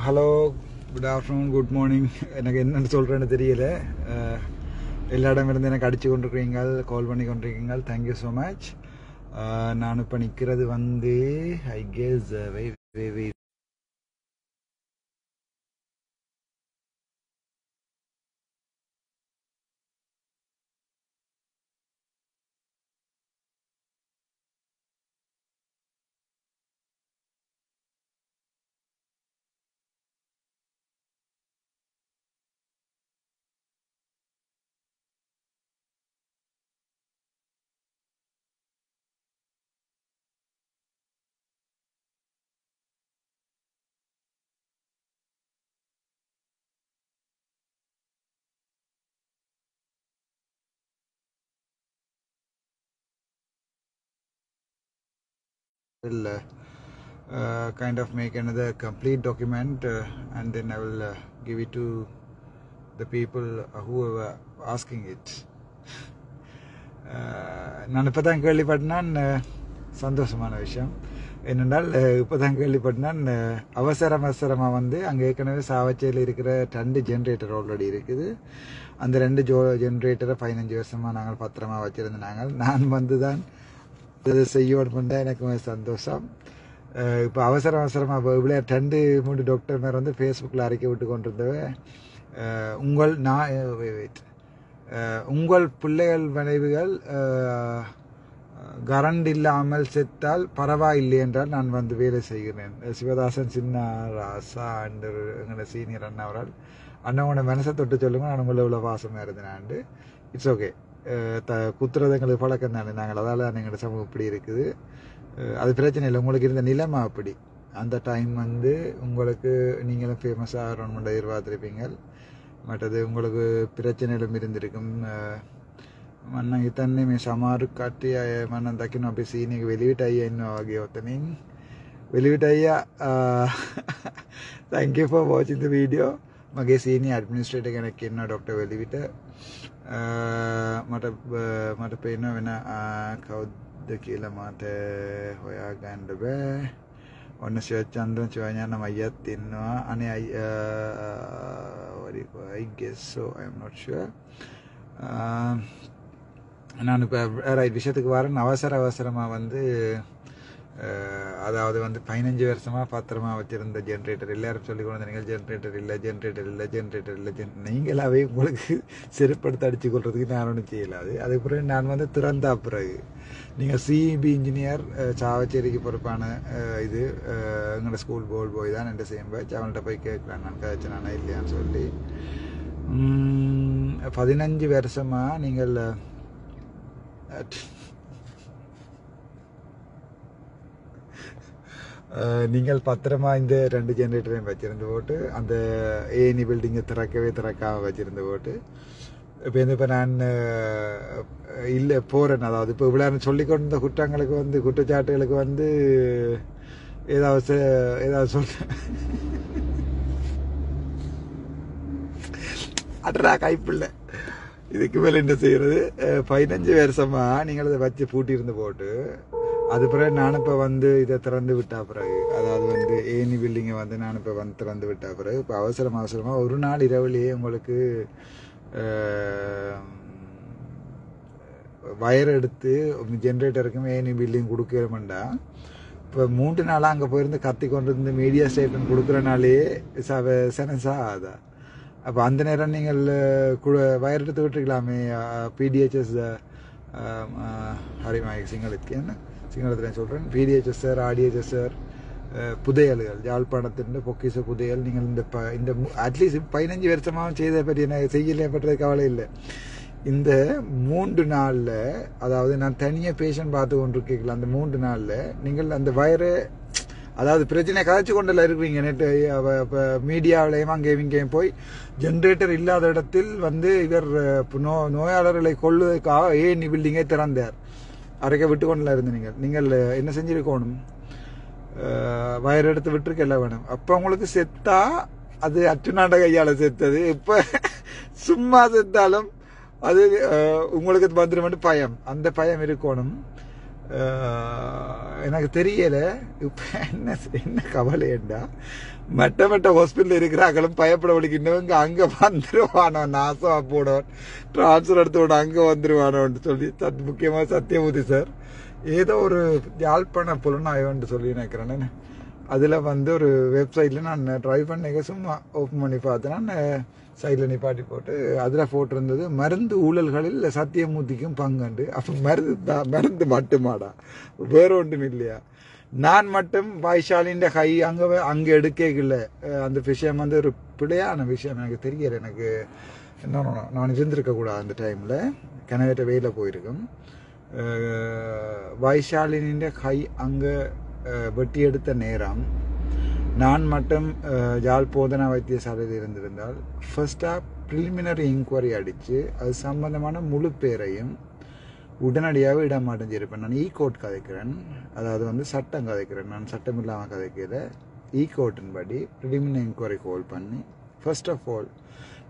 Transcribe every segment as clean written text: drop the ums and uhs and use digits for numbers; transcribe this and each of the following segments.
Hello, good afternoon, good morning. எனக்கு என்னென்னு சொல்கிறேன்னு தெரியல. எல்லா இடமிருந்து எனக்கு அடித்து கொண்டிருக்கிறீங்க, கால் பண்ணி கொண்டிருக்கீங்க. Thank you so much. நான் இப்போ நிற்கிறது வந்து I guess will kind of make another complete document and then I will give it to the people who are asking it. நான் இப்போ தான் கேள்விப்பட்டேன். சந்தோஷமான விஷயம் என்னென்றால், இப்போ தான் கேள்விப்பட்டேன் அவசரமாக வந்து அங்கே ஏற்கனவே சாவச்சேரியில் இருக்கிற 2 ஜென்ரேட்டர் ஆல்ரெடி இருக்குது. அந்த 2 ஜென்ரேட்டரை 15 வருஷமாக நாங்கள் பத்திரமா வச்சுருந்தாங்க. நான் வந்து தான் இது செய்யணும் தான் எனக்கு சந்தோஷம். இப்போ அவசரமாக இவ்வளோ 2-3 டாக்டர் மேலே வந்து ஃபேஸ்புக்கில் அறிக்கை விட்டு கொண்டிருந்தவ, உங்கள் பிள்ளைகள் மனைவிகள் கரண்ட் இல்லாமல் செத்தால் பரவாயில்லை என்றால் நான் வந்து வேலை செய்கிறேன். சிவதாசன் சின்ன ராசா அண்டு எங்களோட சீனியர் அண்ணா அவரால், அண்ணாவோட மனசை தொட்டு சொல்லுங்க, நான் உங்களை இவ்வளோ வாசமாக இருந்தேன். It's okay. குத்துறது எங்களுக்கு பழக்கம் தானே, நாங்கள் அதால் எங்களோட சமூகம் இப்படி இருக்குது. அது பிரச்சனை இல்லை. உங்களுக்கு இருந்த நிலைமை அப்படி. அந்த டைம் வந்து உங்களுக்கு நீங்களும் ஃபேமஸாக ஆகணும்னு எதிர்பார்த்துருப்பீங்க. மற்றது உங்களுக்கு பிரச்சனைகளும் இருந்திருக்கும். මන්න හිතන්නේ මේ සමහරු කට්ටිය මම දකින්න අපේ සීන් එක වෙලිවිට අයියා ඉන්නවා වගේ ඔතනින්. වෙලිවිට අයියා, thank you for watching the video. මගේ සීනියර් ඇඩ්මිනිස්ට්‍රේටර් කෙනෙක් ඉන්නවා ડોક્ટર වෙලිවිට. මට පේනවා වෙන කවුද කියලා මට හොයා ගන්න බෑ. ඔන්න ශිවත් චන්ද්‍රන් චෝඥානම් අයියත් ඉන්නවා. අනේ I guess so, I am not sure. நான் இப்போ ரைட் விஷயத்துக்கு வரேன். அவசரமாக வந்து அதாவது வந்து 15 வருஷமாக பத்திரமா வச்சுருந்த ஜென்ரேட்டர் எல்லாரும் சொல்லி கொண்டு நீங்கள் ஜென்ரேட்டர் இல்லை. நீங்களாவே உங்களுக்கு செருப்படுத்த அடித்து கொள்றதுக்கு நான் ஒன்றும் செய்யலாது. அதுக்கு பிறகு நான் வந்து திறந்தா பிறகு நீங்கள் சிஇபி இன்ஜினியர் சாவச்சேரிக்கு பொறுப்பான இது எங்களோட ஸ்கூல் போர்டு போய் தான் என்கிட்ட சேம் பேட்ச். அவன்கிட்ட போய் கேட்குறேன் நான் கதைச்சனானா இல்லையான்னு சொல்லி. 15 வருஷமாக நீங்கள் நீங்கள் பத்திரமா இந்த 2 ஜென்ரேட்டரையும் வச்சிருந்து போட்டு அந்த ஏனி பில்டிங்கை திறக்காமல் வச்சிருந்து போட்டு இப்போ நான் இல்லை போகிறேன். அதாவது இப்போ இவ்வளோ சொல்லிக்கொண்ட குற்றங்களுக்கு வந்து குற்றச்சாட்டுகளுக்கு வந்து ஏதாவது சொல்ல அட்ரா கைப்பில்லை. இதுக்கு மேலே என்ன செய்கிறது? 15 வருஷமாக நீங்கள் அதை வச்சு பூட்டியிருந்து போட்டு அது பிறகு நான் இப்போ வந்து இதை திறந்து விட்டா பிறகு, அதாவது வந்து ஏனி பில்டிங்கை வந்து நான் இப்போ வந்து திறந்து விட்டா பிறகு இப்போ அவசரமாக ஒரு நாள் இரவுலேயே உங்களுக்கு வயர் எடுத்து ஜென்ரேட்டருக்கும் ஏனி பில்டிங் கொடுக்கணுமெண்டா இப்போ 3 நாளாக அங்கே போயிருந்து கத்தி கொண்டு இருந்து மீடியா ஸ்டேட்மெண்ட் கொடுக்குறனாலே செனஸா ஆதா. அப்போ அந்த நேரம் நீங்கள் வயர் எடுத்து விட்டுருக்கலாமே. பிடிஹெச்எஸ் ஹரிமாய் சிங்களத்தில் சொல்கிறேன். பிடிஹெச்எஸ் சார், ஆர்டிஹெச்எஸ் சார், புதையல்கள் யாழ்ப்பாணத்தின் பொக்கிச புதையல் நீங்கள் இந்த அட்லீஸ்ட் 15 வருஷமாகவும் செய்த பற்றி எனக்கு செய்யலை பற்றது கவலை இல்லை. இந்த 3 நாளில், அதாவது நான் தனியாக பேஷண்ட் பார்த்து கொண்டிருக்கீங்களா, அந்த 3 நாளில் நீங்கள் அந்த வயரை, அதாவது பிரச்சனை கதைச்சு கொண்டெல்லாம் இருக்கிறீங்க. நெட்டு இப்போ மீடியாவிலையும் அங்கேயும் இங்கேயும் போய் ஜென்ரேட்டர் இல்லாத இடத்தில் வந்து இவர் நோயாளர்களை கொள்வதற்காக ஏனி பில்டிங்கை திறந்தார். அரைக்க விட்டு கொண்டுல இருந்து நீங்கள் என்ன செஞ்சிருக்கணும்? வயர் எடுத்து விட்டுருக்கெல்லாம் வேணும். அப்போ உங்களுக்கு செத்தா அது அற்றுநாண்ட கையால் செத்தது. இப்போ சும்மா செத்தாலும் அது உங்களுக்கு வந்துடும் பயம். அந்த பயம் இருக்கணும். எனக்கு தெரியல. இப்போ என்ன கவலைண்டா, மற்ற ஹாஸ்பிட்டல் இருக்கிறாங்களும் பயப்பட வலிக்கின்றவங்க அங்கே வந்துடுவானோ, நாசமா போடுவான், டிரான்ஸ்ஃபர் எடுத்துவிட அங்கே வந்துடுவானோன்னு சொல்லி முக்கியமாக சத்தியமூர்த்தி சார் ஏதோ ஒரு யாழ்ப்பாண புலனாய்வுன்னு சொல்லி நினைக்கிறேன். அதில் வந்து ஒரு வெப்சைட்டில் நான் ட்ரை பண்ண சும்மா ஓப்பன் பண்ணி பார்த்தேன்னா சைடில் நிப்பாட்டி போட்டு அதில் போட்டிருந்தது மருந்து ஊழல்களில் சத்தியமூர்த்திக்கும் பங்குண்டு. அப்போ மருந்து மட்டுமாடா, வேற ஒன்றும் இல்லையா? நான் மட்டும் வைஷாலின் கை அங்கே எடுக்கல. அந்த விஷயம் வந்து ஒரு பிழையான விஷயம் எனக்கு தெரியல. எனக்கு நான் இருந்திருக்கக்கூடாது அந்த டைமில், கனவேட்ட வெயில போயிருக்கும். வைஷாலின் கை அங்கே வெட்டி எடுத்த நேரம் நான் மட்டும் யாழ் போதனா வைத்தியசாலையில் இருந்திருந்தால் ஃபர்ஸ்டாக ப்ரிலிமினரி இன்கொயரி அடித்து அது சம்பந்தமான முழு பேரையும் உடனடியாக இடமாட்டஞ்சிருப்பேன். நான் கோர்ட் கதைக்கிறேன், அதாவது வந்து சட்டம் கதைக்கிறேன். நான் சட்டம் இல்லாமல் கதைக்கிற கோர்ட்டின் படி ப்ரிலிமினரி இன்கொயரி கால் பண்ணி ஃபர்ஸ்ட் ஆஃப் ஆல்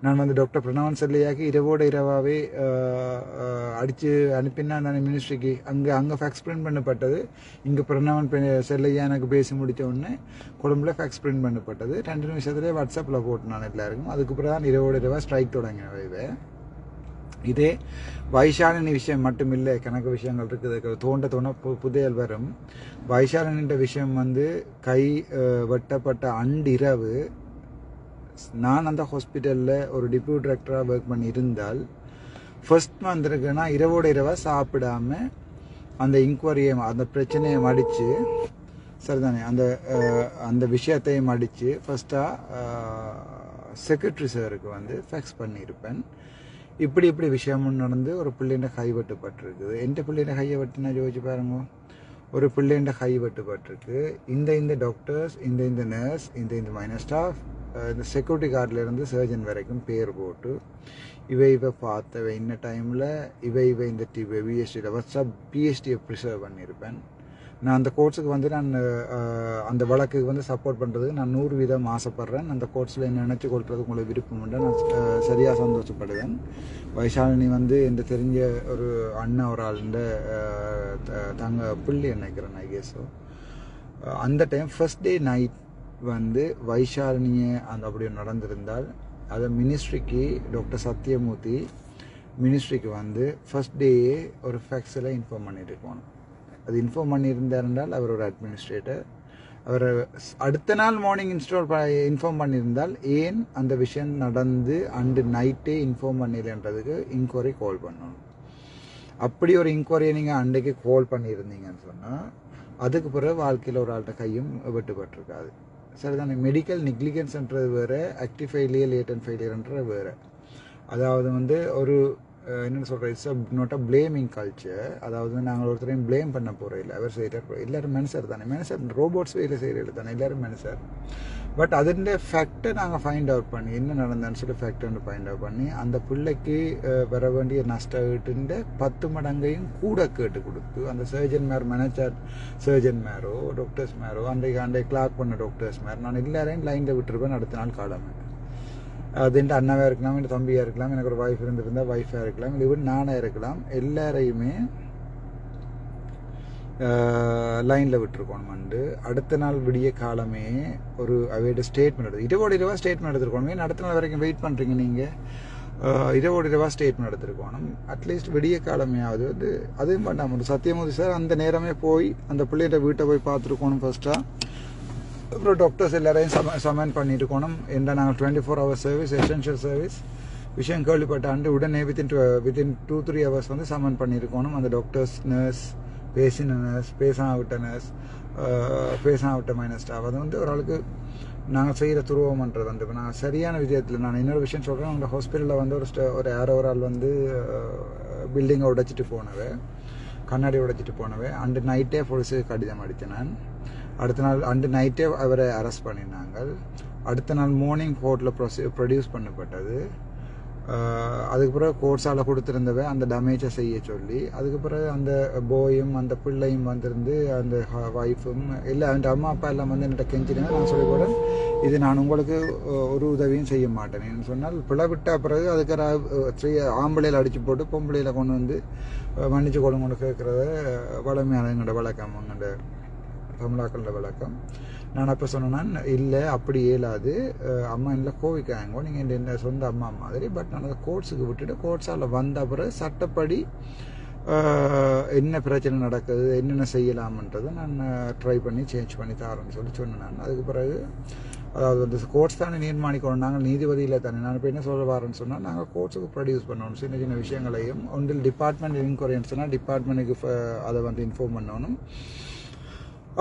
நான் வந்து டாக்டர் பிரணவன் செல்லையாக்கி இரவோட இரவாகவே அடித்து அனுப்பினா நான் மினிஸ்ட்ரிக்கு. அங்கே ஃபேக்ஸ் பிரிண்ட் பண்ணப்பட்டது. இங்கே பிரணவன் செல்லையா எனக்கு பேசி முடித்த உடனே கொழும்புல ஃபேக்ஸ் பிரிண்ட் பண்ணப்பட்டது. 2 நிமிஷத்துலேயே வாட்ஸ்அப்பில் போட்டு நான் எல்லாருக்கும். அதுக்கப்புறம் தான் இரவோட இரவா ஸ்ட்ரைக் தொடங்கினவை. இதே வைஷாலினி விஷயம் மட்டும் இல்லை, கணக்கு விஷயங்கள் இருக்குது. தோண்ட புதையல் வரும். வைஷாலினின்ற விஷயம் வந்து கை வெட்டப்பட்ட அன்றிரவு நான் அந்த ஹாஸ்பிட்டலில் ஒரு டிப்யூட்டி டைரக்டராக ஒர்க் பண்ணி இருந்தால் ஃபர்ஸ்ட் வந்திருக்குன்னா இரவோட இரவாக சாப்பிடாம அந்த இன்கொயரியை அந்த பிரச்சனையை மடித்து சரிதானே அந்த விஷயத்தையும் மடித்து ஃபர்ஸ்ட்டாக செக்ரட்டரி சாருக்கு வந்து ஃபேக்ஸ் பண்ணியிருப்பேன். இப்படி விஷயமும் நடந்து ஒரு பிள்ளைண்ட கை வெட்டுப்பட்டிருக்குது. எந்த பிள்ளைண்ட கையை வெட்டினா யோசிச்சு பாருங்க. ஒரு பிள்ளைண்ட கை வெட்டுப்பட்டிருக்கு. இந்த டாக்டர்ஸ், இந்த நர்ஸ், இந்த மைனர் ஸ்டாஃப், இந்த செக்யூரிட்டி கார்டிலேருந்து சர்ஜன் வரைக்கும் பேர் போட்டு இவை பார்த்தவை இன்ன டைமில் இவை இந்த பிஎஸ்டியில் வாட்ஸ்அப் பிஎஸ்டியை ப்ரிசர்வ் பண்ணியிருப்பேன். நான் அந்த கோர்ட்ஸுக்கு வந்து நான் அந்த வழக்குக்கு வந்து சப்போர்ட் பண்ணுறதுக்கு நான் 100% ஆசைப்பட்றேன். அந்த கோர்ட்ஸில் என்ன நினச்சி கொள்றதுக்கு உங்களுக்கு விருப்பம் உண்டு. நான் சரியாக சந்தோஷப்படுவேன். வைஷாலினி வந்து இந்த தெரிஞ்ச ஒரு அண்ணன் ஒரு ஆளுண்ட தங்க பிள்ளை நினைக்கிறேன் ஐகேஸோ. அந்த டைம் ஃபர்ஸ்ட் டே நைட் வந்து வைஷாலினியை அப்படி நடந்திருந்தால் அதை மினிஸ்ட்ரிக்கு டாக்டர் சத்தியமூர்த்தி மினிஸ்ட்ரிக்கு வந்து ஃபர்ஸ்ட் டேயே ஒரு ஃபேக்ஸில் இன்ஃபார்ம் பண்ணியிருக்கணும். அது இன்ஃபார்ம் பண்ணியிருந்தால் அவர் ஒரு அட்மினிஸ்ட்ரேட்டர். அவர் அடுத்த நாள் மார்னிங் இன்ஃபார்ம் பண்ணியிருந்தால் ஏன் அந்த விஷயம் நடந்து அண்டு நைட்டே இன்ஃபார்ம் பண்ணிடன்றதுக்கு இன்கொயரி கால் பண்ணணும். அப்படி ஒரு இன்கொயரியை நீங்கள் அன்றைக்கு கால் பண்ணியிருந்தீங்கன்னு சொன்னால் அதுக்கு பிறகு வாழ்க்கையில் ஒரு ஆள்கிட்ட கையும் வெட்டுப்பட்டிருக்காது. சரிதானே? மெடிக்கல் நெக்லிகன்ஸ்ன்றது வேறு, ஆக்டிவ் ஃபெயிலியர், லேட்டன் ஃபெயிலியர்ன்ற வேறு. அதாவது வந்து ஒரு என்னென்னு சொல்கிறேன், it's not a blaming culture. அதாவது நாங்கள் ஒருத்தரையும் பிளேம் பண்ண போகிறோம் இல்லை. அவர் செய்கிறார், எல்லோரும் மனுஷர் தானே, மனுஷர் ரோபோட்ஸ் வேலை செய்கிறது தானே, எல்லோரும் மனுஷர். பட் அதிൻ്റെ ஃபேக்டை நாங்கள் ஃபைண்ட் அவுட் பண்ணி என்ன நடந்தான்னு சொல்லி ஃபேக்டை வந்து ஃபைண்ட் அவுட் பண்ணி அந்த பிள்ளைக்கு வர வேண்டிய நஷ்டத்துன்ற 10 மடங்கையும் கூட கேட்டு கொடுத்து அந்த சர்ஜன் மேர், மேனேஜர் சர்ஜன் மேரோ, டாக்டர்ஸ் மேரோ, அன்றைக்கு கிளாக் பண்ண டாக்டர்ஸ் மேர் நான் எல்லாரையும் லைனில் விட்டுருப்பேன். அடுத்த நாள் காலமே அது என் அண்ணாவாக இருக்கலாம், என் தம்பியாக இருக்கலாம், எனக்கு ஒரு வைஃப் இருந்திருந்தால் வைஃபாக இருக்கலாம், இல்லை ஈவன் நானாக இருக்கலாம். எல்லாரையுமே லைனில் விட்டுருக்கணுமெண்டு அடுத்த நாள் விடிய காலமே ஒரு அவையோட ஸ்டேட்மெண்ட் எடுத்து இரவோட ஸ்டேட்மெண்ட் எடுத்துருக்கணும். ஏன் அடுத்த நாள் வரைக்கும் வெயிட் பண்ணுறீங்க நீங்கள்? இரவோட ஸ்டேட்மெண்ட் எடுத்துருக்கணும். அட்லீஸ்ட் விடிய காலமையாவது வந்து அதுவும் பண்ணாமல் ஒரு சத்தியமூர்த்தி சார் அந்த நேரமே போய் அந்த பிள்ளைகிட்ட வீட்டை போய் பார்த்துருக்கணும் ஃபர்ஸ்ட்டாக. அப்புறம் டாக்டர்ஸ் எல்லாரையும் சமன் பண்ணியிருக்கணும். என்ன நாங்கள் 24 hours சர்வீஸ், எசென்ஷியல் சர்வீஸ் விஷயம் கேள்விப்பட்டாண்டு உடனே வித்தின் 2-3 hours வந்து சமன் பண்ணியிருக்கணும். அந்த டாக்டர்ஸ், நர்ஸ், பேசின நர்ஸ், பேசாவிட்ட நர்ஸ், பேசாவிட்ட மைனர் ஸ்டாஃப். அது வந்து ஓரளவுக்கு நாங்கள் செய்கிற துருவம்ன்றது வந்து இப்போ நான் சரியான விஷயத்தில் நான் இன்னொரு விஷயம் சொல்கிறேன். அந்த ஹாஸ்பிட்டலில் வந்து ஒரு ஒரு ஆள் வந்து பில்டிங்கை உடைச்சிட்டு போனவை, கண்ணாடி உடைச்சிட்டு போனவை. அண்டு நைட்டே போலீஸுக்கு கடிதம் அடித்தேன் நான். அடுத்த நாள் அண்டு நைட்டே அவரை அரெஸ்ட் பண்ணினாங்க. அடுத்த நாள் மார்னிங் கோர்ட்டில் ப்ரொடியூஸ் பண்ணப்பட்டது. அதுக்கு பிறகு கோர்ஸால் கொடுத்துருந்தவ அந்த டேமேஜை செய்ய சொல்லி அதுக்கு பிறகு அந்த போயும் அந்த பிள்ளையும் வந்திருந்து அந்த ஒய்ஃபும் இல்லை அந்த அம்மா அப்பா எல்லாம் வந்து என்கிட்ட கெஞ்சினேன். நான் சொல்லி கூட இது நான் உங்களுக்கு ஒரு உதவியும் செய்ய மாட்டேன் சொன்னால் பிள்ளை விட்ட பிறகு அதுக்கு ஆம்பளையில் அடித்து போட்டு பொம்பளையில் கொண்டு வந்து மன்னிச்சு கொண்டு கேட்குறத வளமையான எங்களோட வழக்கம் எங்களோட தமிழாக்களோட வழக்கம். நான் அப்போ சொன்னேன் இல்லை அப்படி இயலாது, அம்மா இல்லை கோவிக்காங்கோ, நீங்கள் என்ன சொந்த அம்மா மாதிரி. பட் நான் அதை கோர்ட்ஸுக்கு விட்டுட்டு கோர்ட்ஸால் வந்த பிறகு சட்டப்படி என்ன பிரச்சனை நடக்குது என்னென்ன செய்யலாம்ன்றதை நான் ட்ரை பண்ணி சேஞ்ச் பண்ணி தரேன்னு சொன்னேன். நான் அதுக்கு பிறகு அதாவது வந்து கோர்ட்ஸ் தானே நிர்மாணிக்கணும், நாங்கள் நீதிபதியில் தானே. நான் இப்போ என்ன சொல்ல வரேன்னு சொன்னால் நாங்கள் கோர்ட்ஸுக்கு ப்ரொடியூஸ் பண்ணணும் சின்ன சின்ன விஷயங்களையும். ஒன்றில் டிபார்ட்மெண்ட் இன்கொயரின்னு சொன்னால் டிபார்ட்மெண்ட்டுக்கு அதை வந்து இன்ஃபார்ம் பண்ணணும்.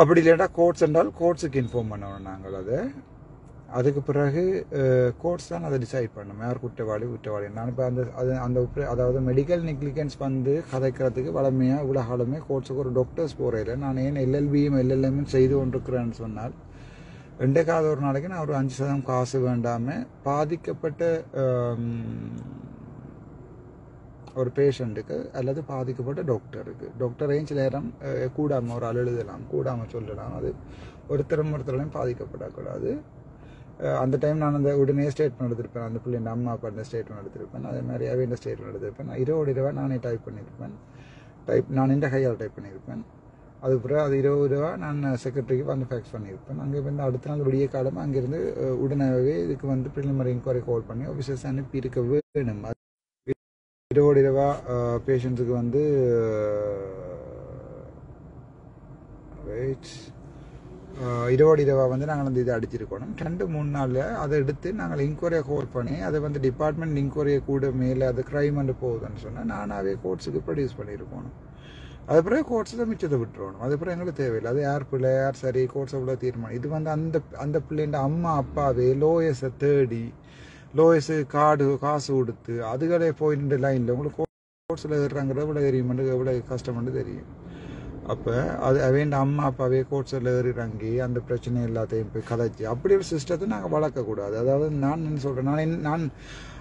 அப்படி இல்லைட்டா கோர்ட்ஸ் என்றால் கோர்ட்ஸுக்கு இன்ஃபார்ம் பண்ணணும் நாங்கள் அதை. அதுக்கு பிறகு கோர்ட்ஸ் தான் அதை டிசைட் பண்ணணும் யார் குற்றவாளி. நான் இப்போ அதாவது மெடிக்கல் நெக்லிகன்ஸ் வந்து கதைக்கிறதுக்கு வளமையாக உலகாலுமே கோர்ட்ஸுக்கு ஒரு டாக்டர்ஸ் போகிறதில்ல. நான் ஏன் எல்எல்பியும் எல்எல்எம்யும் செய்து கொண்டிருக்கிறேன்னு சொன்னால் 2 ஒரு நாளைக்கு நான் ஒரு 5% காசு வேண்டாமல் பாதிக்கப்பட்ட ஒரு பேஷண்ட்டுக்கு அல்லது பாதிக்கப்பட்ட டாக்டரையும் சில நேரம் கூடாமல் ஒரு ஆள் எழுதலாம், கூடாமல் சொல்லலாம். அது ஒருத்தரையும் பாதிக்கப்படக்கூடாது. அந்த டைம் நான் அந்த உடனே ஸ்டேட்மெண்ட் எடுத்திருப்பேன், அந்த பிள்ளைங்க அம்மா அப்பா ஸ்டேட்மெண்ட் எடுத்திருப்பேன், அதே மாதிரி அவையின் ஸ்டேட்மெண்ட் எடுத்திருப்பேன். நான் 20 ரூபா நானே டைப் பண்ணியிருப்பேன், நான் இந்த கையால் டைப் பண்ணியிருப்பேன். அதுக்கப்புறம் அது 20 ரூபா நான் செக்ரட்டரிக்கு வந்து ஃபேக்ஸ் பண்ணியிருப்பேன். அங்கே வந்து அடுத்த நாள் விடிய காலமாக அங்கேருந்து உடனே இதுக்கு வந்து ப்ரிலிமினரி இன்கொயரி கால் பண்ணி ஆஃபீஸர்ஸ் அனுப்பி இருக்க வேணும். 20 ரூபா பேஷண்ட்ஸுக்கு வந்து 20 ரூபா வந்து நாங்கள் வந்து இதை அடிச்சிருக்கணும். 2-3 நாளில் அதை எடுத்து நாங்கள் இன்கொயரியை கால் பண்ணி அதை வந்து டிபார்ட்மெண்ட் இன்கொயரியை கூட மேலே அது க்ரைம் வந்து போகுதுன்னு சொன்னால் நானாகவே கோர்ட்ஸுக்கு ப்ரொடியூஸ் பண்ணியிருக்கணும். அது பிறகு கோர்ட்ஸில் மிச்சத்தை விட்டுருவணும். அது பிறகு எங்களுக்கு தேவையில்லை. அது யார் பிள்ளை யார் சரி கோர்ட்ஸை கூட தீர்மானம். இது வந்து அந்த பிள்ளைண்ட அம்மா அப்பாவே லோயர்ஸை தேடி லோயர்ஸு காசு கொடுத்து அதுகளே போயிட்டு லைனில் உங்களுக்கு கோர்ட்ஸில் ஏறுறாங்கிற எவ்வளோ தெரியுமெண்டு எவ்வளோ கஷ்டமெண்டு தெரியும். அப்போ அது வேண்ட அம்மா அப்பாவே கோர்ட்ஸில் ஏறிறங்கி அந்த பிரச்சனை எல்லாத்தையும் போய் கதைச்சி அப்படி ஒரு சிஸ்டத்தை நாங்கள் வளர்க்கக்கூடாது. அதாவது நான் என்ன சொல்கிறேன், நான்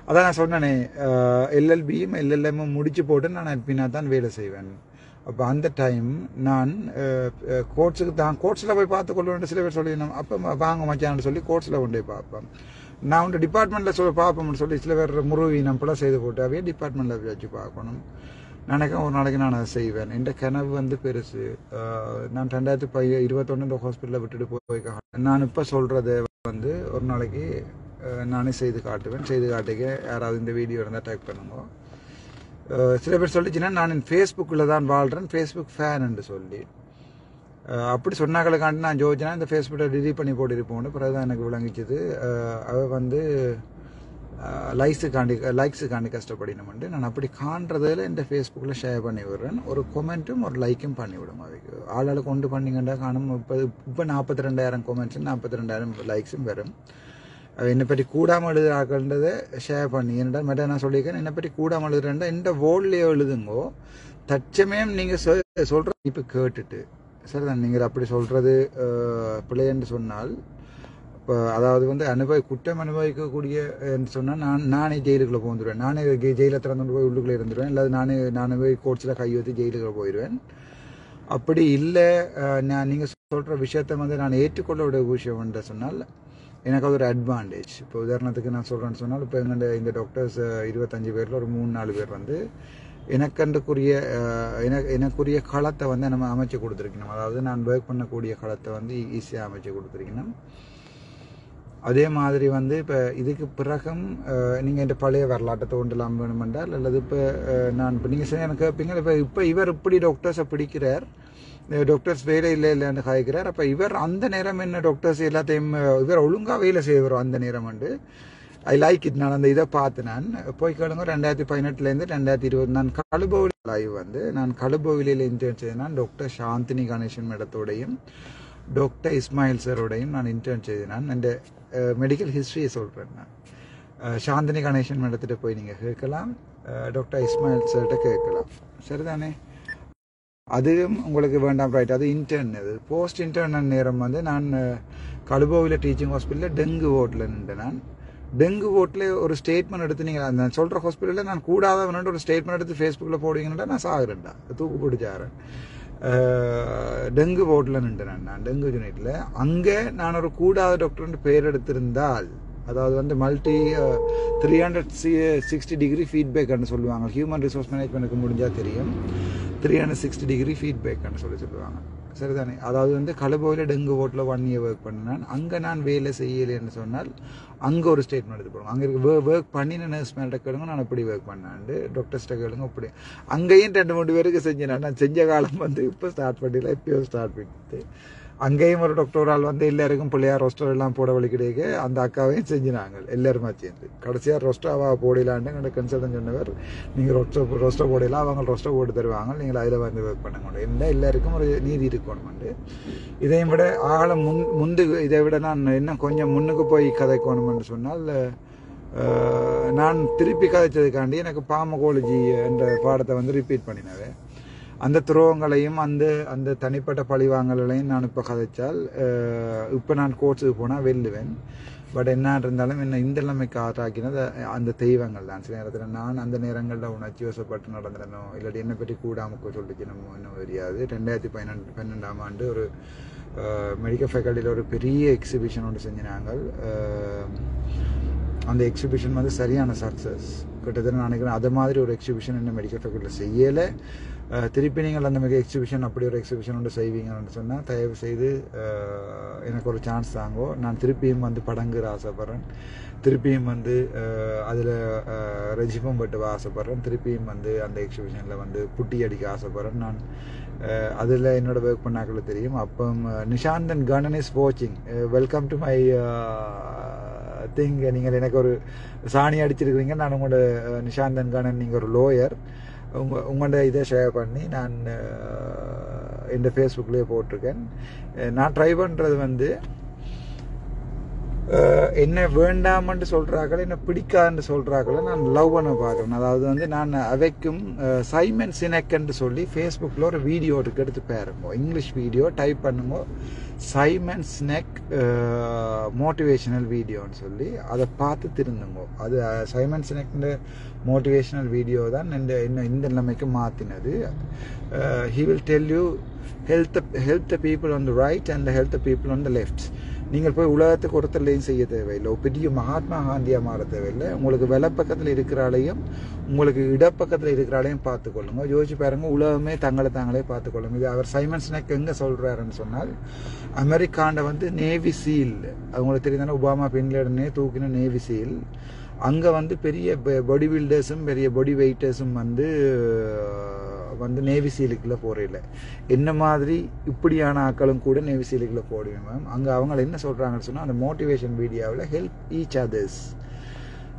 அதான் நான் சொன்னேனே எல்எல்பியும் எல்எல்எம்மும் முடிச்சு போட்டு நான் அட்மினா தான் வேலை செய்வேன். அப்போ அந்த டைம் நான் கோர்ட்ஸில் போய் பார்த்துக்கொள்ள சில பேர் சொல்லி அப்போ வாங்க மச்சான்னு சொல்லி கோர்ட்ஸில் கொண்டு போய் பார்ப்பேன். நான் வந்து டிபார்ட்மெண்ட்டில் பார்ப்போம்னு சொல்லி சில பேர் முருவி நம்மளாம் செய்து போட்டு அவையே டிபார்ட்மெண்ட்டில் வச்சு பார்க்கணும். நினைக்க ஒரு நாளைக்கு நான் அதை செய்வேன். என் கனவு வந்து பெருசு. நான் 2021 இந்த ஹாஸ்பிட்டலில் விட்டுட்டு போய் நான் இப்போ சொல்கிறத வந்து ஒரு நாளைக்கு நானே செய்து காட்டுவேன். செய்து காட்டிக்க யாராவது இந்த வீடியோ இருந்தால் டைப் பண்ணுங்க. சில பேர் சொல்லிச்சுன்னா நான் ஃபேஸ்புக்கில் தான் வாழ்கிறேன், ஃபேஸ்புக் ஃபேன் என்று சொல்லி அப்படி சொன்னாங்களுக்காண்டி நான் ஜோதிச்சேன்னா இந்த ஃபேஸ்புக்கை டிலீட் பண்ணி போட்டிருப்போன்னு பிறகு தான் எனக்கு விளங்கிச்சது. அவள் வந்து லைக்ஸுக்காண்டி கஷ்டப்படினோம்ட்டு நான் அப்படி காண்றதில் இந்த ஃபேஸ்புக்கில் ஷேர் பண்ணி விடுறேன். ஒரு கொமெண்ட்டும் ஒரு லைக்கும் பண்ணி விடும். அதுக்கு ஆளாளுக்கு கொண்டு பண்ணிங்கண்டா காணும். இப்போ 42,000 கொமெண்ட்ஸும் 42,000 லைக்ஸும் வரும். என்னை பற்றி கூடாமல் எழுதுறாங்கன்றதை ஷேர் பண்ணி என்னடா மேடம் நான் சொல்லியிருக்கேன், என்னை பற்றி கூடாமல் எழுதுறேன்டா இந்த வேர்ல்ட்லேயே எழுதுங்கோ. தற்சமயம் நீங்கள் சொல்கிற இப்போ கேட்டுட்டு சரிதான் நீங்கள் அப்படி சொல்கிறது பிள்ளைன்னு சொன்னால் இப்போ அதாவது வந்து குற்றம் அனுபவிக்கக்கூடிய சொன்னால் நானே ஜெயிலுக்குள்ளே போந்துடுவேன். நானே ஜெயிலை திறந்து போய் உள்ளுக்குள்ளே இருந்துடுவேன். இல்லாது நானே போய் கோர்ட்ஸில் கை ஊற்றி ஜெயிலுக்குள்ளே போயிடுவேன். அப்படி இல்லை நீங்கள் சொல்கிற விஷயத்த வந்து நான் ஏற்றுக்கொள்ள விஷயம் சொன்னால் எனக்கு அது ஒரு அட்வான்டேஜ். இப்போ உதாரணத்துக்கு நான் சொல்கிறேன்னு சொன்னால் இப்போ இந்த டாக்டர்ஸ் 25 பேரில் ஒரு 3-4 பேர் வந்து எனக்குரிய களத்தை வந்து நம்ம அமைச்சு கொடுத்துருக்கணும். அதாவது நான் ஒர்க் பண்ணக்கூடிய களத்தை வந்து ஈஸியாக அமைச்சு கொடுத்துருக்கணும். அதே மாதிரி வந்து இப்போ இதுக்கு பிறகும் நீங்கள் இந்த பழைய வரலாற்றை தோண்டலாம் வேணுமென்றால் அல்லது இப்போ நான் இப்போ நீங்கள் எனக்கு கேட்பீங்க இப்போ இவர் இப்படி டாக்டர்ஸை பிடிக்கிறார், டாக்டர்ஸ் வேலை இல்லைன்னு காய்க்கிறார். அப்போ இவர் அந்த நேரம் என்ன டாக்டர்ஸ் எல்லாத்தையும் இவர் ஒழுங்காக வேலை செய்வார் அந்த நேரம் வந்து ஐ லைக் இட். நான் அந்த இதை பார்த்து நான் போய் கேளுங்க 2018 2020 நான் கழுபோவில் லைவ் வந்து நான் கழுபோவிலில் இன்டர்ன் செய்தேன். டாக்டர் சாந்தினி கணேசன் மேடத்தோடையும் டாக்டர் இஸ்மாயில் சாரோடையும் நான் இன்டர்ன் செய்தேன். இந்த மெடிக்கல் ஹிஸ்ட்ரியை சொல்கிறேன். நான் சாந்தினி கணேசன் மேடத்திட்ட போய் நீங்கள் கேட்கலாம், டாக்டர் இஸ்மாயில் சார்கிட்ட கேட்கலாம். சரிதானே? அதுவும் உங்களுக்கு வேண்டாம் ரைட். அது இன்டர்ன். அது போஸ்ட் இன்டர்ன் நேரம் வந்து நான் கழுபோவில் டீச்சிங் ஹாஸ்பிட்டலில் டெங்கு வார்டில் நின்று நான் டெங்கு போட்டில் ஒரு ஸ்டேட்மெண்ட் எடுத்து நீங்கள் நான் சொல்கிற ஹாஸ்பிட்டலில் நான் கூடாதவனோட ஒரு ஸ்டேட்மெண்ட் எடுத்து ஃபேஸ்புக்கில் போடுவீங்கன்னா நான் சாகுறேன்டா, தூக்கு பிடிச்சாரன். டெங்கு போட்டில் நின்றுறேன் நான், டெங்கு யூனிட்டில். அங்கே நான் ஒரு கூடாத டாக்டர்னு பேர் எடுத்திருந்தால், அதாவது வந்து மல்டி 360 டிகிரி ஃபீட்பேக்னு சொல்லுவாங்க. ஹியூமன் ரிசோர்ஸ் மேனேஜ்மெண்ட்டுக்கு முடிஞ்சால் தெரியும், 360 டிகிரி ஃபீட்பேக்னு சொல்லுவாங்க. சரிதானே? அதாவது வந்து கலபோயில் டெங்கு போட்டில் 1 year ஒர்க் பண்ணினான். அங்கே நான் வேலை செய்யலைன்னு சொன்னால் அங்கே ஒரு ஸ்டேட்மெண்ட் எடுத்து போடுவோம். அங்கே இருக்க ஒர்க் பண்ணின நர்ஸ் மேல்கிட்ட கேளுங்க, நான் அப்படி ஒர்க் பண்ணாண்டு டாக்டர்ஸ்ட்ட கேளுங்க. அப்படி அங்கேயும் 2-3 பேருக்கு செஞ்சேன். நான் செஞ்ச காலம் வந்து இப்போ ஸ்டார்ட் பண்ணிடல, இப்போயோ ஸ்டார்ட் பண்ணிட்டு அங்கேயும் ஒரு டாக்டர் ஆள் வந்து எல்லாருக்கும் பிள்ளையார் ரொஸ்டர் எல்லாம் போட வழி கிடைக்க அந்த அக்காவையும் செஞ்சினாங்க எல்லாருமா சேர்ந்து. கடைசியாக ரொஸ்டாவா போடலான்னு என்னோட கன்சல்டன் சொன்னவர், நீங்கள் ரொஸ்டர் போடலாம், அவங்க ரொஸ்டர் போட்டு தருவாங்க, நீங்கள் அதில் வந்து ஒர்க் பண்ணுங்க. என்ன எல்லாருக்கும் ஒரு நீதி இருக்கணும்ண்டு. இதையும் விட ஆழம் இதை விட நான் இன்னும் கொஞ்சம் முன்னுக்கு போய் கதைக்கணும்னு சொன்னால், நான் திருப்பி கதைச்சதுக்காண்டி எனக்கு பாமகோலஜி என்ற பாடத்தை வந்து ரிப்பீட் பண்ணினேன். அந்த துரோகங்களையும் அந்த தனிப்பட்ட பழிவாங்கலையும் நான் இப்போ கதைச்சால், இப்போ நான் கோர்ஸுக்கு போனால் வெல்லுவேன். பட் என்ன இருந்தாலும் என்ன இந்த நிலைமைக்கு ஆட்டாக்கினது அந்த தெய்வங்கள் தான். சில நேரத்தில் நான் அந்த நேரங்களில் உணர்ச்சி வசப்பட்டு நடந்துடனோ இல்லாட்டி என்னை பற்றி கூடாமுக்கு சொல்லிச்சு நம்ம இன்னும் தெரியாது. 2012ஆம் ஆண்டு ஒரு மெடிக்கல் ஃபேக்கல்ட்டியில் ஒரு பெரிய எக்ஸிபிஷன் ஒன்று செஞ்சினாங்க. அந்த எக்ஸிபிஷன் வந்து சரியான சக்ஸஸ். கிட்டத்தட்ட நான் நினைக்கிறேன் அது மாதிரி ஒரு எக்ஸிபிஷன் இன்னும் மெடிக்கல் ஃபேக்கல்ட்டியில் செய்யலை. திருப்பி நீங்கள் அந்த மாதிரி எக்ஸிபிஷன் அப்படி ஒரு எக்ஸிபிஷன் ஒன்று செய்வீங்கன்னு சொன்னால் தயவு செய்து எனக்கு ஒரு சான்ஸ் தாங்கோ. நான் திருப்பியும் வந்து படங்குற ஆசைப்பட்றேன், திருப்பியும் வந்து அதில் ரெஜிபம் பட்டு ஆசைப்பட்றேன், திருப்பியும் வந்து அந்த எக்ஸிபிஷனில் வந்து புட்டி அடிக்க ஆசைப்பட்றேன். நான் அதில் என்னோட ஒர்க் பண்ணாக்கள் தெரியும். அப்போ நிஷாந்தன் கணன் இஸ் வாட்சிங், வெல்கம் டு மை திங். நீங்கள் எனக்கு ஒரு சாணி அடிச்சிருக்கிறீங்க. நான் உங்களோட நிஷாந்தன் கணன், நீங்கள் ஒரு லோயர், உங்களோட இதை ஷேர் பண்ணி நான் இந்த ஃபேஸ்புக்லேயே போட்டிருக்கேன். நான் ட்ரை பண்ணுறது வந்து என்ன வேண்டாமன்னு சொல்கிறாக்கள், என்ன பிடிக்காதுன்னு சொல்கிறாக்களை நான் லவ் பண்ண பார்க்குறேன். அதாவது வந்து நான் அவைக்கும் சைமன் சினெக்ன்னு சொல்லி ஃபேஸ்புக்கில் ஒரு வீடியோ எடுத்து பாருங்க, இங்கிலீஷ் வீடியோ டைப் பண்ணுங்க, சைமன் சினெக் மோட்டிவேஷனல் வீடியோன்னு சொல்லி அதை பார்த்து திருந்துங்க. அது சைமன் சினெக்ன்ற மோட்டிவேஷனல் வீடியோ தான் இந்த நிலைமைக்கு மாற்றினது. He will tell you help the people on the right and help the people on the left. நீங்கள் போய் உலகத்துக்கு ஒருத்தர்லையும் செய்ய தேவையில்லை, பெரிய மகாத்மா காந்தியாக மாற தேவையில்லை. உங்களுக்கு வலப்பக்கத்தில் இருக்கிறாலையும் உங்களுக்கு இடப்பக்கத்தில் இருக்கிறாலையும் பார்த்துக்கொள்ளுங்க. யோசிச்சு பாருங்க, உலகமே தாங்களே பார்த்துக்கொள்ளுங்க. இது அவர் சைமன் சினெக் எங்கே சொல்கிறாருன்னு சொன்னால், அமெரிக்காண்ட வந்து நேவி சீல், அவங்களுக்கு தெரியுதானே, ஒபாமா பின்லேடனே தூக்கின நேவி சீல். அங்கே வந்து பெரிய பாடி பில்டர்ஸும் பெரிய பாடி வெயிட்டர்ஸும் வந்து நேவி சீலுக்குள்ளே போகிறதில்ல. என்ன மாதிரி இப்படியான ஆக்களும் கூட நேவி சீலுக்குள்ளே போடுவேன் மேம். அங்கே அவங்க என்ன சொல்கிறாங்கன்னு சொன்னால், அந்த மோட்டிவேஷன் வீடியோவில் ஹெல்ப் ஈச் அதர்ஸ்.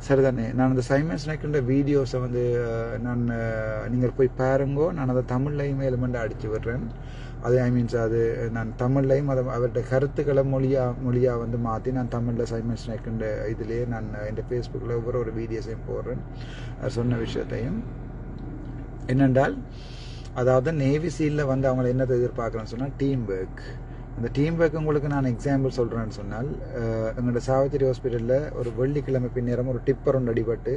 சரிதானே? நான் அந்த சைமன் சினெக்ன்ற வீடியோஸை வந்து நீங்கள் போய் பாருங்கோ. நான் அதை தமிழ்லையும் எலிமெண்ட் அடித்து விடுறேன். அது அது நான் தமிழ்லையும் அவர்கிட்ட கருத்துக்களை மொழியாக வந்து மாற்றி நான் தமிழில் சைமன் சினெக்ன்ற இதுலேயே நான் இந்த ஃபேஸ்புக்கில் ஒவ்வொரு வீடியோஸையும் போடுறேன். அது சொன்ன விஷயத்தையும் என்னென்றால், அதாவது நேவி சீலில் வந்து அவங்களை என்னத்தை எதிர்பார்க்குறேன்னு சொன்னால் டீம் ஒர்க். அந்த டீம் ஒர்க் உங்களுக்கு நான் எக்ஸாம்பிள் சொல்கிறேன்னு சொன்னால், எங்களோட சாவித்திரி ஹாஸ்பிட்டலில் ஒரு வெள்ளிக்கிழமை பின்னேரம் ஒரு டிப்பர் ஒன்று அடிபட்டு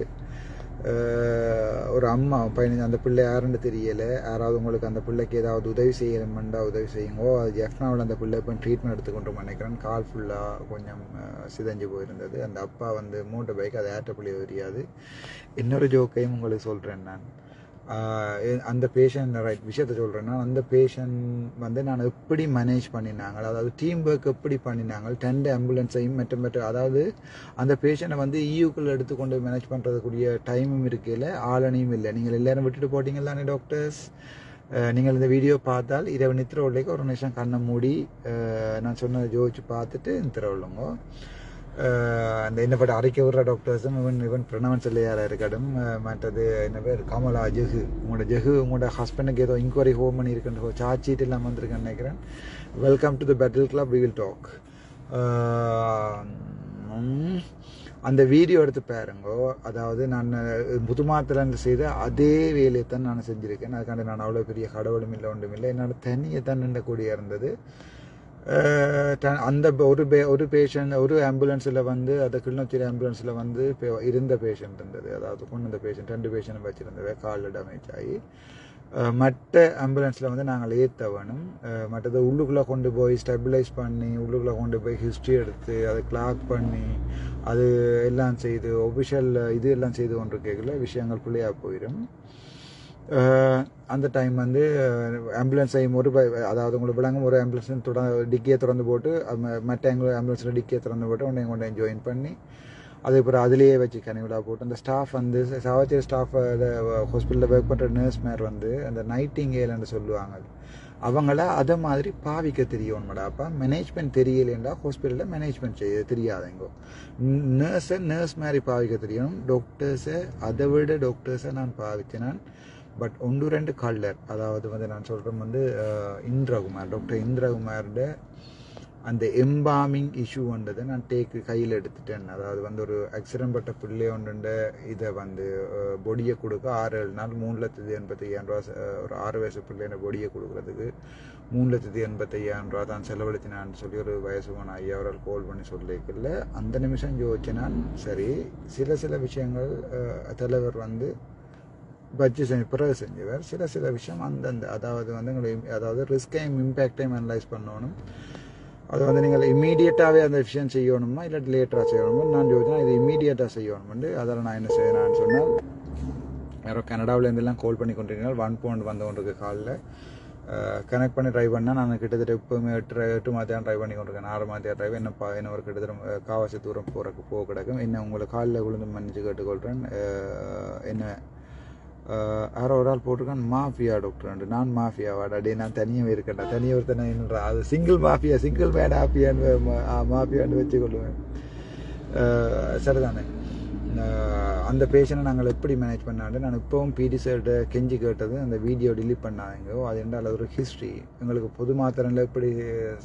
ஒரு அம்மா பையன், அந்த பிள்ளை யாருன்னு தெரியலை, யாராவது உங்களுக்கு அந்த பிள்ளைக்கு ஏதாவது உதவி செய்யணுமெண்டா உதவி செய்யுங்கோ. அது ஜெஃப்னாவில் அந்த பிள்ளை இப்போ ட்ரீட்மெண்ட் எடுத்துக்கொண்டு நினைக்கிறேன். கால் ஃபுல்லாக கொஞ்சம் சிதைஞ்சு போயிருந்தது. அந்த அப்பா வந்து மோட்டர் பைக், அது ஏற்ற பிள்ளைய தெரியாது. இன்னொரு ஜோக்கையும் உங்களுக்கு சொல்கிறேன். நான் அந்த பேஷண்ட் ரைட் விஷயத்த சொல்கிறேன்னா, அந்த பேஷண்ட் வந்து நான் எப்படி மேனேஜ் பண்ணினாங்க, அதாவது டீம் ஒர்க் எப்படி பண்ணினாங்க, 10 ஆம்புலன்ஸையும் மற்ற அதாவது அந்த பேஷண்ட்டை வந்து இயூக்குள்ளே எடுத்துக்கொண்டு மேனேஜ் பண்ணுறதுக்குரிய டைமும் இருக்கையில் ஆளனையும் இல்லை. நீங்கள் எல்லோரும் விட்டுட்டு போட்டிங்களானே டாக்டர்ஸ். நீங்கள் இந்த வீடியோ பார்த்தால் இரவு நித்திர உள்ளேக்கு ஒரு நிமிஷம் கண்ணை மூடி நான் சொன்னதை ஜோதிச்சு பார்த்துட்டு நித்திர உள்ளுங்க. அந்த என்னப்பட்ட அரைக்க விடுற டாக்டர்ஸும் இவன் பிரணவன் செல்லையாராக இருக்கட்டும், மற்றது என்ன பேர் கமலா ஜெகு, உங்களோட ஹஸ்பண்டுக்கு ஏதோ இன்கொயரி ஹோம் பண்ணி இருக்குன்ற சார்ஜ் எல்லாம் வந்திருக்கேன்னு நினைக்கிறேன். Welcome to the battle club, we will talk. அந்த வீடியோ எடுத்து பாருங்கோ. அதாவது நான் புதுமாத்திரன்னு செய்த அதே வேலையை தான் நான் செஞ்சுருக்கேன். அதுக்காண்டி நான் அவ்வளோ பெரிய கடவுளும் இல்லை ஒன்றும் இல்லை, என்னோட தனியை தான் நின்றக்கூடிய இருந்தது. அந்த ஒரு பேஷண்ட் ஒரு ஆம்புலன்ஸில் வந்து அந்த கிளிநொச்சி ஆம்புலன்ஸில் வந்து இருந்த பேஷண்ட் இருந்தது, அதாவது கொண்டு வந்த பேஷண்ட் 2 பேஷண்ட் வச்சுருந்தவை காலில் டேமேஜ் ஆகி. மற்ற ஆம்புலன்ஸில் வந்து நாங்கள் ஏற்ற வேணும். மற்றது உள்ளுக்குள்ளே கொண்டு போய் ஸ்டெபிலைஸ் பண்ணி உள்ளுக்குள்ளே கொண்டு போய் ஹிஸ்ட்ரி எடுத்து அதை கிளாக் பண்ணி அது எல்லாம் செய்து ஒஃபிஷியல் இது எல்லாம் செய்து கொண்டிருக்கல விஷயங்கள் பிள்ளையாக போயிடும். அந்த டைம் வந்து ஆம்புலன்ஸையும் அதாவது உங்களுக்கு விளங்கும் ஒரு ஆம்புலன்ஸ் டிக்கியை திறந்து போட்டு மற்ற ஆம்புலன்ஸில் டிக்கியை திறந்து போட்டு கொண்டு ஜாயின் பண்ணி அதுக்கப்புறம் அதிலேயே வச்சு கனிவிழா போட்டு அந்த ஸ்டாஃப் வந்து சாவச்சேரி ஸ்டாஃப் ஹாஸ்பிட்டலில் ஒர்க் பண்ணுற நர்ஸ் மேர் வந்து அந்த நைட்டிங்கேல்னு சொல்லுவாங்க, அவங்கள அதை மாதிரி பாவிக்க தெரியணுமாடா. அப்போ மேனேஜ்மெண்ட் தெரியலைண்டா ஹாஸ்பிட்டலில் மேனேஜ்மெண்ட் செய்ய தெரியாதுங்கோ. நர்ஸ் மாதிரி பாவிக்க தெரியணும். டாக்டர்ஸை அதை விட டாக்டர்ஸை நான் பாவிச்சேன். பட் 1-2 கல்லர், அதாவது வந்து நான் சொல்கிறேன் வந்து இந்திரகுமார், டாக்டர் இந்திரகுமாரோட அந்த எம்பாமிங் இஷ்யூன்றதை நான் கையில் எடுத்துட்டேன். அதாவது வந்து ஒரு ஆக்சிடென்ட் பட்ட பிள்ளை ஒன்று இதை வந்து பொடியை கொடுக்க 6-7 நாள் 3,85,000 ரூபா, ஒரு 6 வயசு பிள்ளைன பொடியை கொடுக்குறதுக்கு 3,85,000 ரூபா தான் செலவழிச்சினான்னு சொல்லி ஒரு வயசு போன ஐயா அவரால் கால் பண்ணி சொல்லிக்கல. அந்த நிமிஷம் யோசிச்சினான், சரி சில விஷயங்கள் தலைவர் வந்து பிறகு செஞ்சவர், சில விஷயம் அந்தந்த அதாவது வந்து அதாவது ரிஸ்கையும் இம்பேக்டையும் அனலைஸ் பண்ணணும். அது வந்து நீங்கள் இம்மீடியட்டாகவே அந்த விஷயம் செய்யணுமா இல்லாட்டி லேட்டராக செய்யணுமா நான் யோசிச்சேன். இது இம்மீடியட்டாக செய்யணும்னு. அதில் நான் என்ன செய்யணும்னு சொன்னால், யாரோ கனடாவிலேருந்துலாம் கால் பண்ணி கொண்டிருக்கீங்க, 1 pound வந்து கொண்டிருக்கு காலில் கனெக்ட் பண்ணி ட்ரை பண்ணால் நான் கிட்டத்தட்ட இப்போவுமே 8 மாதம் ட்ரை பண்ணி கொண்டிருக்கேன். 6 மாதம் ட்ரைவ் என்ன ஒரு கிட்டத்தட்ட காவாசி தூரம் போக கிடக்கும். என்ன உங்களை காலில் விழுந்து மன்னிச்சு கேட்டுக்கொள்கிறேன். என்ன யாரோ ஒரு ஆள் போட்டிருக்கான் மாஃபியா டாக்டர், நான் மாஃபியாவாடா டே நான் தனியாக இருக்கேன்டா, தனியாக ஒருத்தனை என்னடா அது சிங்கிள் மேட் ஹாப்பியான்னு மாஃபியான்னு வச்சுக்கொள்ளுவேன். சரிதானே. அந்த பேஷனை நாங்கள் எப்படி மேனேஜ் பண்ணாண்டு நான் இப்போவும் பிடி சார்கிட்ட கெஞ்சி கேட்டது அந்த வீடியோ டிலீட் பண்ணாதீங்கோ, அது என்றால் அது ஒரு ஹிஸ்ட்ரி. எங்களுக்கு பொது மாத்திரங்களில் எப்படி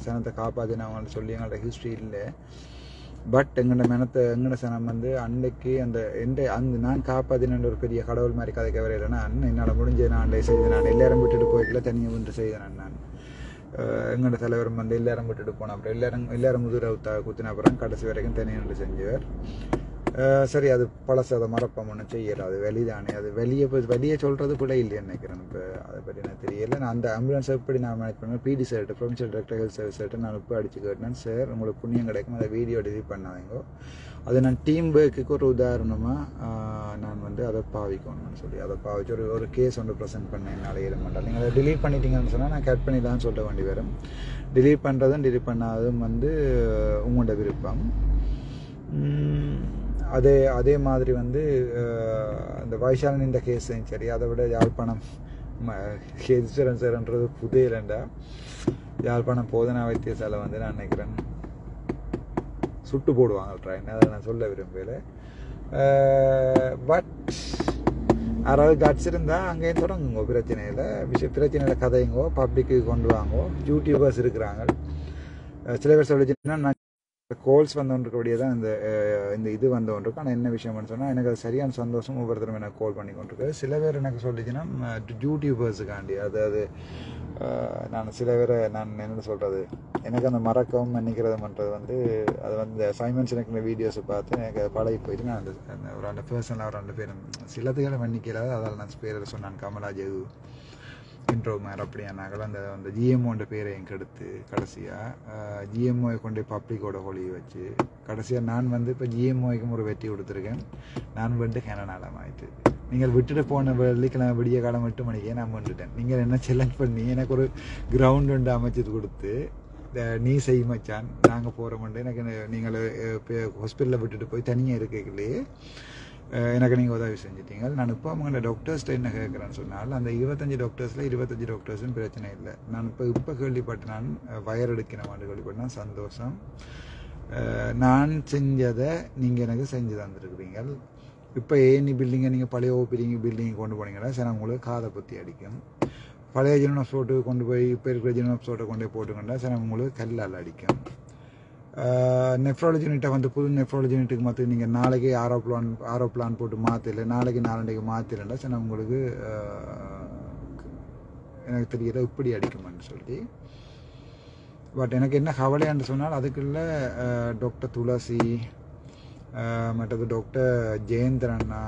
சனத்தை காப்பாற்றினாங்கன்னு சொல்லி எங்கள்ட்ட ஹிஸ்ட்ரி இல்லை. பட் எங்களோட சனம் வந்து அன்னைக்கு அந்த நான் காப்பாற்றின ஒரு பெரிய கடவுள் மாதிரி கதைக்க வரையில நான் என்னால் முடிஞ்ச நான் செய்தேன். நான் எல்லாரும் விட்டுட்டு போய்க்கல, தனியாக வந்து செய்தேன். நான் எங்களோட தலைவரும் வந்து எல்லாரும் விட்டுட்டு போன அப்புறம் எல்லாரும் முதுகுற குத்தின அப்புறம் கடைசி வரைக்கும் தனியாக செஞ்சவர். சரி, அது பழசு, அதை மறப்போம், ஒன்றும் செய்யலை, அது வெளிதானே. அது வெளியே சொல்கிறது பிள்ளை இல்லைன்னு நினைக்கிறேன். இப்போ அதை பற்றி எனக்கு தெரியல. நான் அந்த ஆம்புலன்ஸ் எப்படி நான் மேனேஜ் பண்ணுவேன், பிடி chart provincial director health service நான் இப்போ அடிச்சு கேட்டேன், சார் உங்களுக்கு புண்ணியம் கிடைக்கும், அதை வீடியோ டிலீட் பண்ணாதீங்க, அது நான் டீம் ஒர்க்குக்கு ஒரு உதாரணமாக நான் வந்து அதை பாவிக்கணும்னு சொல்லி அதை பாவிச்சு ஒரு கேஸ் ஒன்று ப்ரெசென்ட் பண்ணேன். என்னால் ஏற மாட்டேன். நீங்கள் அதை டிலீட் பண்ணிட்டீங்கன்னு சொன்னால் நான் கட் பண்ணி தான் சொல்ல வேண்டி வரும். டிலீட் பண்ணுறதும் டிலீட் பண்ணாததும் வந்து உங்களோட விருப்பம். அதே மாதிரி வந்து அந்த வைஷாலின் இந்த கேஸையும் சரி, அதை விட யாழ்ப்பாணம் ஈஸ்வரன் சார்ன்றது புதையலண்டா, யாழ்ப்பாணம் போதனா வைத்தியசாலை வந்து நான் நினைக்கிறேன் சுட்டு போடுவாங்க ட்ரெயின், அதை நான் சொல்ல விரும்பல. பட் யாராவது கட்ஸ் இருந்தால் அங்கேயும் தொடங்குங்கோ, பிரச்சனையில் கதைங்கோ, பப்ளிக்கு கொண்டு வாங்கோ. யூடியூபர்ஸ் இருக்கிறாங்க, சில பேர் சொல்லிச்சுன்னா நான் கோல்ஸ் வந்தோன்றபடியே தான் இந்த இது வந்தோன்றிருக்கு. ஆனால் என்ன விஷயம்னு சொன்னால் எனக்கு அது சரியான சந்தோஷம். ஒவ்வொருத்தரும் எனக்கு கால் பண்ணி கொண்டிருக்கு. சில பேர் எனக்கு சொல்லிச்சுன்னா யூடியூபர்ஸுக்காண்டி அது நான் சில பேரை நான் என்ன சொல்கிறது, எனக்கு அந்த மறக்கவும் நினைக்கிறது பண்ணுறது வந்து அது வந்து சைமன்ஸ் எனக்கு வீடியோஸை பார்த்து எனக்கு அதை பழகி போயிட்டு நான் அந்த ஒரு 2 பர்சனில் ஒரு 2 பேரும் சிலதுகளை மன்னிக்கலாது. அதால் நான் பேரை சொன்னான், கமலாஜ் இன்ட்ரோ மேர் அப்படியானாங்கள் அந்த ஜிஎம்ஓன்ற பேரை எங்க எடுத்து கடைசியாக ஜிஎம்ஓயை கொண்டு பப்ளிக்கோட ஹோலியை வச்சு கடைசியாக நான் வந்து இப்போ ஜிஎம்ஓய்க்கும் ஒரு வெற்றி கொடுத்துருக்கேன். நான் வந்து கனடாலம் ஆயிட்டு நீங்கள் விட்டுட்டு போன வெள்ளிக்கிழமை விடிய காலம் 8 மணிக்கே நான் வந்துட்டேன். நீங்கள் என்ன செலக்ட் பண்ணி எனக்கு ஒரு கிரவுண்ட் ஒன்று அமைச்சு கொடுத்து நீ செய் மச்சான் நாங்கள் போகிறோம்ட்டு எனக்கு நீங்கள் ஹாஸ்பிட்டலில் விட்டுட்டு போய் தனியாக இருக்கலையே எனக்கு நீங்கள் உதவி செஞ்சிட்டீங்க. நான் இப்போ அவங்களோட டாக்டர்ஸ்ட்டு என்ன கேட்குறேன்னு சொன்னால் அந்த 25 டாக்டர்ஸில் 25 டாக்டர்ஸும் பிரச்சனை இல்லை. நான் இப்போ கேள்விப்பட்டு நான் வயர் எடுக்கிறேன் கேள்விப்பட்டேன், சந்தோஷம். நான் செஞ்சதை நீங்கள் எனக்கு செஞ்சு தந்துருக்குறீங்க. இப்போ ஏனி பில்டிங்கை நீங்கள் பழைய பில்டிங்கை கொண்டு போனீங்கன்னா சரி உங்களுக்கு காதை பற்றி அடிக்கும். பழைய ஜெனோப் சோட்டு கொண்டு போய் இப்போ இருக்கிற ஜெனோப் சோட்டை கொண்டு போய் போட்டுக்கொண்டா சரி உங்களுக்கு கல்லால் அடிக்கும். நெஃப்ராலஜி யூனிட்டை வந்து புது நெஃப்ராலஜி யூனிட்டுக்கு மாற்றி நீங்கள் நாளைக்கு ஆரோ பிளான் போட்டு மாற்றலை, நாளைக்கு 4 மாற்றலைன்னா சரி உங்களுக்கு எனக்கு தெரியல இப்படி அடிக்குமான்னு சொல்லி பட் எனக்கு என்ன கவலைன்னு சொன்னால் அதுக்குள்ள டாக்டர் துளசி மற்றது டாக்டர் ஜெயந்திரண்ணா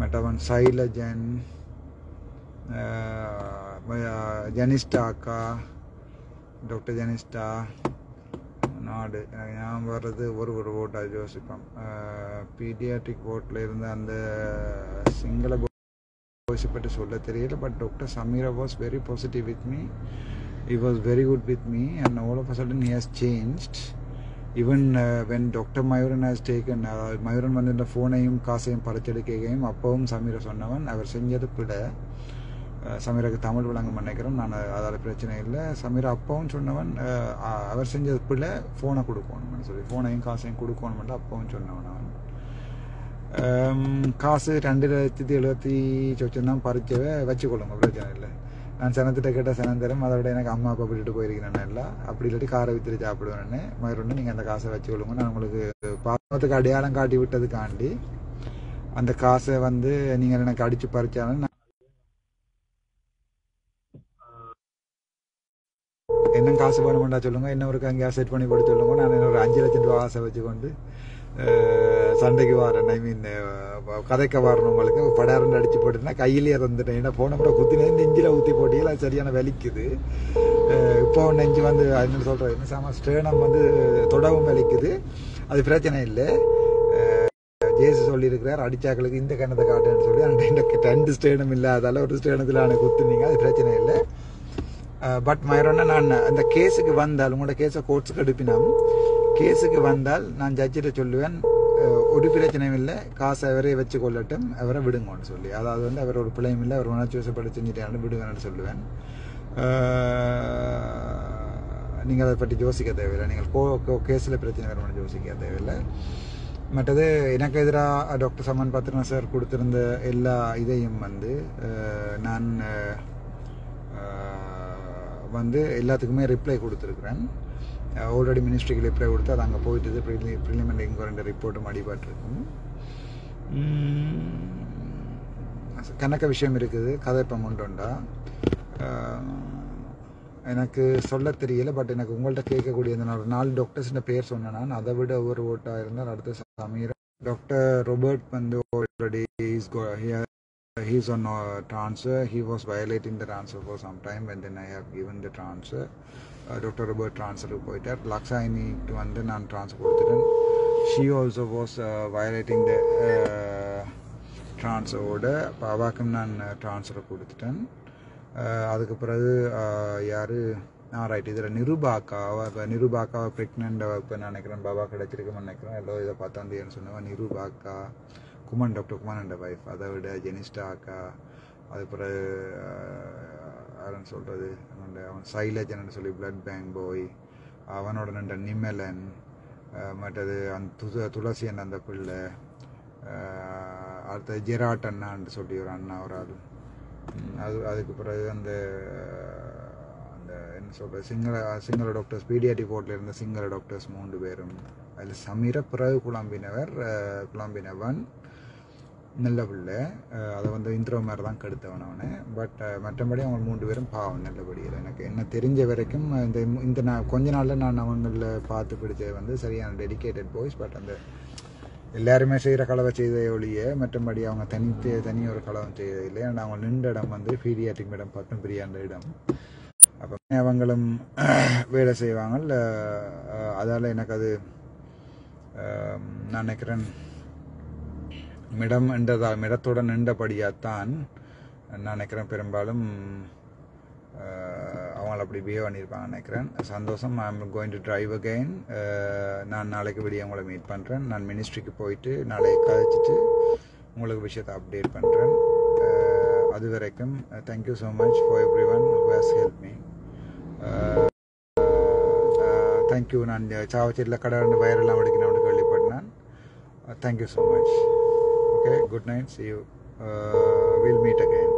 மற்றவன் சைலஜன் ஜனிஸ்டா அக்கா டாக்டர் ஜனிஸ்டா நாடு எனக்கு ஞாபகம் வர்றது ஒரு ஓட்டாக யோசிப்போம் பீடியாட்ரிக் ஓட்டில் இருந்த அந்த சிங்கள பாய்ஸ் பற்றி சொல்ல தெரியல but doctor Sameera was very positive with me he was very good with me and all of a sudden he has changed even when Dr. Mayuran has taken Mayuran வந்து இந்த ஃபோனையும் காசையும் பறிச்செடுக்கையும் அப்பவும் சமீரா சொன்னவன் அவர் செஞ்சது பிட சமீராக்கு தமிழ் விளங்கம் நினைக்கிறோம் நான் அதால் பிரச்சனை இல்லை சமீரா அப்பாவும் சொன்னவன் அவர் செஞ்சது பிள்ளை ஃபோனை கொடுக்கணும்னு சொல்லி ஃபோனையும் காசையும் கொடுக்கணும்னு அப்பவும் சொன்னவன் அவன் காசு 2,70 சொச்சம் தான் பறிச்சவை வச்சுக்கொள்ளுங்க பிரச்சனை இல்லை நான் சனத்திட்ட கேட்ட சனம் தரும் அதை விட எனக்கு அம்மா அப்பா விட்டுட்டு போயிருக்கிறேன் எல்லாம் அப்படி இல்லாட்டி காரை வித்துட்டு சாப்பிடுவேன்னு மறுபடியும் நீங்கள் அந்த காசை வச்சுக்கொள்ளுங்க நான் உங்களுக்கு பாவத்துக்கு அடையாளம் காட்டி விட்டதுக்காண்டி அந்த காசை வந்து நீங்கள் எனக்கு அடித்து பறிச்சாலும் என்ன காசு வேணுமெண்டா சொல்லுங்க என்ன ஒரு அங்கே செட் பண்ணி போட்டு சொல்லுங்க நான் என்ன ஒரு 5 லட்சம் ரூபா ஆசை வச்சுக்கொண்டு சண்டைக்கு வரேன் ஐ மீன் கதைக்க வரணும் உங்களுக்கு படாரண்டு அடிச்சு போட்டுன்னா கையிலேயே வந்துட்டேன் ஏன்னா போன முறை குத்தினே நெஞ்சில் ஊற்றி போட்டியில் அது சரியான வலிக்குது இப்போ நெஞ்சு வந்து என்ன சொல்கிறேன் என்ன சாமா ஸ்டேனம் வந்து தொடவும் வலிக்குது அது பிரச்சனை இல்லை ஜேசு சொல்லியிருக்கிறார் அடிச்சாக்களுக்கு இந்த கண்ணத்தை காட்டுன்னு சொல்லி அந்த 2 ஸ்டேனம் இல்லாதால ஒரு ஸ்டேனத்தில் நான் குத்துனீங்க அது பிரச்சனை இல்லை பட் மயரோன்னா நான் அந்த கேஸுக்கு வந்தால் உங்களோட கேஸை கோர்ட்ஸுக்கு எடுப்பினோம் கேஸுக்கு வந்தால் நான் ஜட்ஜிட்ட சொல்லுவேன் ஒரு பிரச்சனையும் இல்லை காசை அவரே வச்சு கொள்ளட்டும் அவரை விடுங்கன்னு சொல்லி அதாவது வந்து அவர் ஒரு பிள்ளையும் இல்லை அவர் உணர்ச்சி வசப்பட்டு செஞ்சுட்டேன் விடுங்கன்னு சொல்லுவேன் நீங்கள் அதை பற்றி யோசிக்க தேவையில்லை நீங்கள் கேஸில் பிரச்சனை வருமானு யோசிக்க தேவையில்லை மற்றது எனக்கு எதிராக டாக்டர் சமன் பத்ரனா சார் கொடுத்துருந்த எல்லா இதையும் வந்து நான் வந்து எல்லாத்துக்குமே ரிப்ளை கொடுத்துருக்குறேன் ஆல்ரெடி மினிஸ்ட்ரிக்கு ரிப்ளை கொடுத்து அது அங்கே போயிட்டு ப்ரிலிமினரி இன்கொயரி ரிப்போர்ட்டும் அடிபட்டிருக்கும் கணக்க விஷயம் இருக்குது கதை இப்போ முண்டோண்டா எனக்கு சொல்ல தெரியல பட் எனக்கு உங்கள்கிட்ட கேட்கக்கூடிய இந்த 4 டாக்டர்ஸ்ன்ற பேர் சொன்னேன் நான் அதை விட ஒரு ஓட்டாக இருந்தால் அடுத்த சமீரா டாக்டர் ரோபர்ட் வந்து already he's on transfer. He was violating the transfer for some time and then I have given the transfer. Dr. Robert transfer போயிட்டார் லக்ஷாயினிக்கு வந்து நான் transfer கொடுத்துட்டேன். She also was violating the transfer order. பாவாக்கும் நான் transfer கொடுத்துட்டேன். அதுக்கு பிறகு யாரு right இதில் நிருபாக்கா ப்ரெக்னெண்ட் இப்போ நான் நினைக்கிறேன் பாபா கிடைச்சிருக்கேன்னு நினைக்கிறேன் எல்லோ இதை பார்த்தாந்தேன்னு சொன்னவன் நிருபாக்கா Kuman doctor Khuman and wife அதை விட ஜெனிஸ்டா அக்கா அது பிறகு யாருன்னு சொல்கிறது அவன் சைலஜன் சொல்லி பிளட் பேங்க் போய் அவனோட நண்ட நிமலன் மற்றது அந்த துளசி அண்ணன் அந்த பிள்ளை அடுத்தது ஜெராட் அண்ணான்னு சொல்லி ஒரு அண்ணா ஒரு ஆள் அதுக்கு பிறகு அந்த என்ன சொல்கிறது சிங்கள டாக்டர்ஸ் பீடியாட்ரிக் போர்ட்டில் இருந்த சிங்கள டாக்டர்ஸ் 3 பேரும் அதில் சமீர பிறகு குழம்பினவன் நல்ல பிள்ளை அதை வந்து இன்ட்ரோ மாதிரி தான் கெடுத்தவன் அவனை பட் மற்றபடி அவங்க 3 பேரும் பாவம் நல்லபடியில் எனக்கு என்ன தெரிஞ்ச வரைக்கும் இந்த நான் கொஞ்ச நாளில் நான் அவங்களில் பார்த்து பிடிச்சது வந்து சரியான டெடிக்கேட்டட் பாய்ஸ் பட் அந்த எல்லாருமே செய்கிற கலவை செய்த ஒழிய மற்றபடி அவங்க தனி ஒரு கலவம் செய்யறதில்லை ஏன்னா அவங்க நின்ற இடம் வந்து பீடியாட்ரிக் இடம் பட்டும் பிரியாண்ட இடம் அப்போ அவங்களும் வேலை செய்வாங்க அதால் எனக்கு அது நான் நினைக்கிறேன் மிடத்தோட நின்றபடியாகத்தான் நான் நினைக்கிறேன் பெரும்பாலும் அவங்கள அப்படி பிஹேவ் பண்ணியிருப்பாங்க நினைக்கிறேன் சந்தோஷம் I am going to drive again நான் நாளைக்கு விடிய உங்களை மீட் பண்ணுறேன் நான் மினிஸ்ட்ரிக்கு போயிட்டு நாளைக்கு கழிச்சிட்டு உங்களுக்கு விஷயத்தை அப்டேட் பண்ணுறேன் அது வரைக்கும் thank you so much for every one who has help me thank you நான் சாவச்சேரியில் கடை வயரெல்லாம் எடுக்கணும்னு கேள்விப்பட்டேன் thank you so much okay good night see you we'll meet again